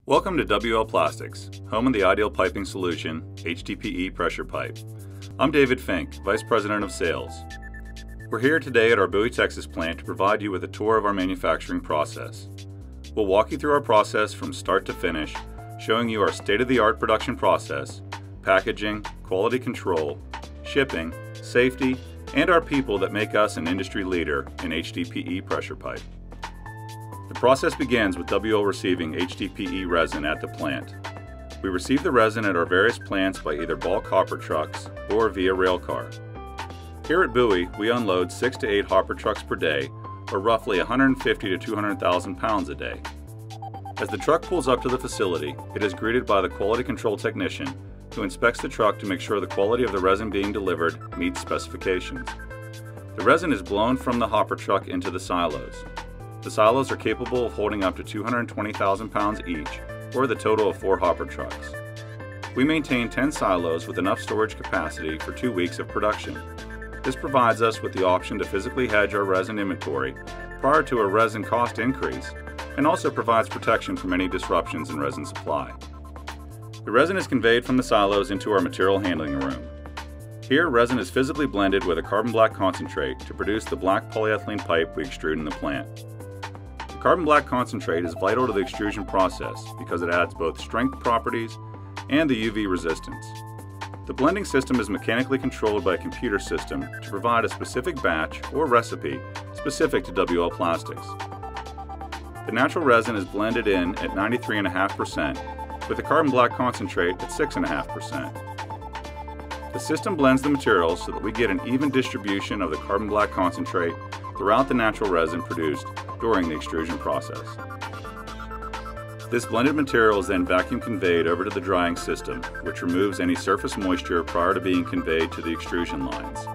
Welcome to WL Plastics, home of the ideal piping solution, HDPE pressure pipe. I'm David Fink, Vice President of Sales. We're here today at our Bowie, Texas plant to provide you with a tour of our manufacturing process. We'll walk you through our process from start to finish, showing you our state-of-the-art production process, packaging, quality control, shipping, safety, and our people that make us an industry leader in HDPE pressure pipe. The process begins with WL receiving HDPE resin at the plant. We receive the resin at our various plants by either bulk hopper trucks or via rail car. Here at Bowie, we unload 6 to 8 hopper trucks per day, or roughly 150 to 200,000 pounds a day. As the truck pulls up to the facility, it is greeted by the quality control technician, who inspects the truck to make sure the quality of the resin being delivered meets specifications. The resin is blown from the hopper truck into the silos. The silos are capable of holding up to 220,000 pounds each, or the total of 4 hopper trucks. We maintain 10 silos with enough storage capacity for 2 weeks of production. This provides us with the option to physically hedge our resin inventory prior to a resin cost increase, and also provides protection from any disruptions in resin supply. The resin is conveyed from the silos into our material handling room. Here, resin is physically blended with a carbon black concentrate to produce the black polyethylene pipe we extrude in the plant. Carbon black concentrate is vital to the extrusion process because it adds both strength properties and the UV resistance. The blending system is mechanically controlled by a computer system to provide a specific batch or recipe specific to WL Plastics. The natural resin is blended in at 93.5% with the carbon black concentrate at 6.5%. The system blends the materials so that we get an even distribution of the carbon black concentrate throughout the natural resin produced during the extrusion process. This blended material is then vacuum conveyed over to the drying system, which removes any surface moisture prior to being conveyed to the extrusion lines.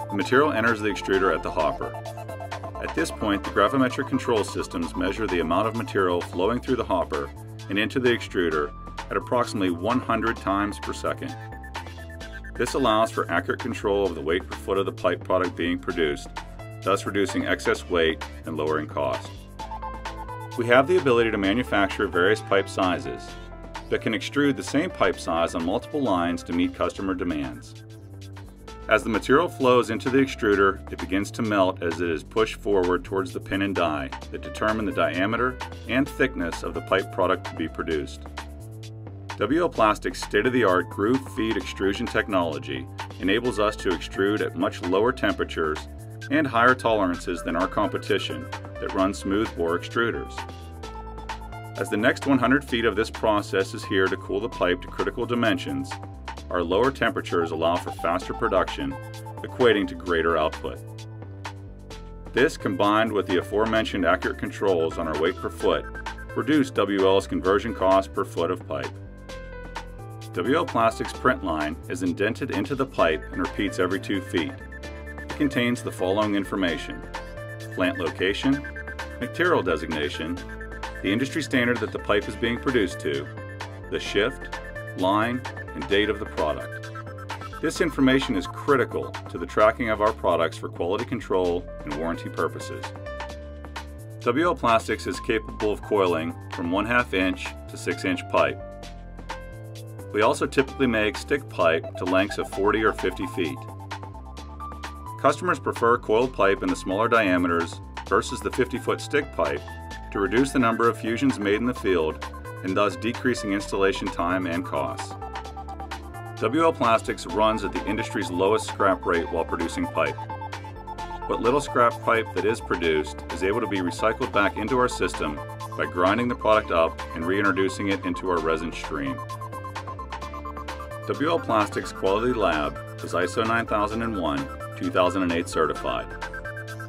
The material enters the extruder at the hopper. At this point, the gravimetric control systems measure the amount of material flowing through the hopper and into the extruder at approximately 100 times per second. This allows for accurate control of the weight per foot of the pipe product being produced, thus reducing excess weight and lowering cost. We have the ability to manufacture various pipe sizes, but can extrude the same pipe size on multiple lines to meet customer demands. As the material flows into the extruder, it begins to melt as it is pushed forward towards the pin and die that determine the diameter and thickness of the pipe product to be produced. WL Plastics' state-of-the-art groove feed extrusion technology enables us to extrude at much lower temperatures and higher tolerances than our competition that run smooth bore extruders. As the next 100 feet of this process is here to cool the pipe to critical dimensions, our lower temperatures allow for faster production, equating to greater output. This, combined with the aforementioned accurate controls on our weight per foot, reduced WL's conversion cost per foot of pipe. WL Plastics' print line is indented into the pipe and repeats every 2 feet. It contains the following information: plant location, material designation, the industry standard that the pipe is being produced to, the shift, line, and date of the product. This information is critical to the tracking of our products for quality control and warranty purposes. WL Plastics is capable of coiling from 1/2 inch to 6-inch pipe. We also typically make stick pipe to lengths of 40 or 50 feet. Customers prefer coiled pipe in the smaller diameters versus the 50-foot stick pipe to reduce the number of fusions made in the field and thus decreasing installation time and costs. WL Plastics runs at the industry's lowest scrap rate while producing pipe. What little scrap pipe that is produced is able to be recycled back into our system by grinding the product up and reintroducing it into our resin stream. WL Plastics Quality Lab is ISO 9001-2008 certified.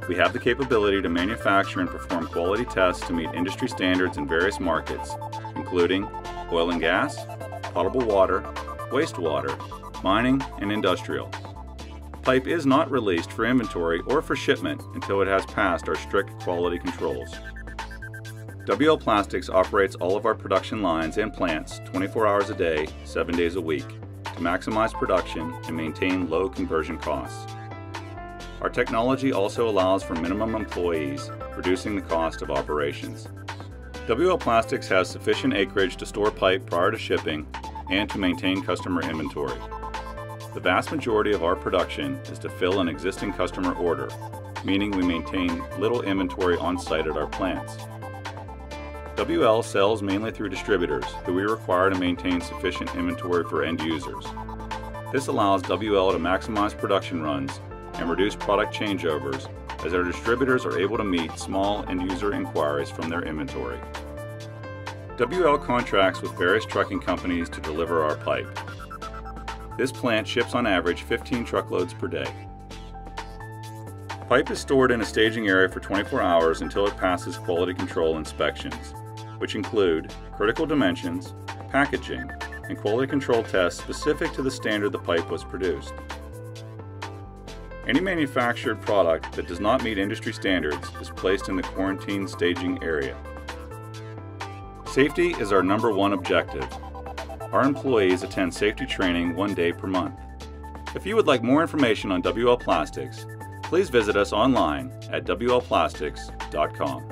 We have the capability to manufacture and perform quality tests to meet industry standards in various markets, including oil and gas, potable water, wastewater, mining, and industrial. Pipe is not released for inventory or for shipment until it has passed our strict quality controls. WL Plastics operates all of our production lines and plants 24 hours a day, 7 days a week, to maximize production and maintain low conversion costs. Our technology also allows for minimum employees, reducing the cost of operations. WL Plastics has sufficient acreage to store pipe prior to shipping and to maintain customer inventory. The vast majority of our production is to fill an existing customer order, meaning we maintain little inventory on site at our plants. WL sells mainly through distributors, who we require to maintain sufficient inventory for end users. This allows WL to maximize production runs and reduce product changeovers, as our distributors are able to meet small end user inquiries from their inventory. WL contracts with various trucking companies to deliver our pipe. This plant ships on average 15 truckloads per day. Pipe is stored in a staging area for 24 hours until it passes quality control inspections, which include critical dimensions, packaging, and quality control tests specific to the standard the pipe was produced. Any manufactured product that does not meet industry standards is placed in the quarantine staging area. Safety is our #1 objective. Our employees attend safety training 1 day per month. If you would like more information on WL Plastics, please visit us online at WLplastics.com.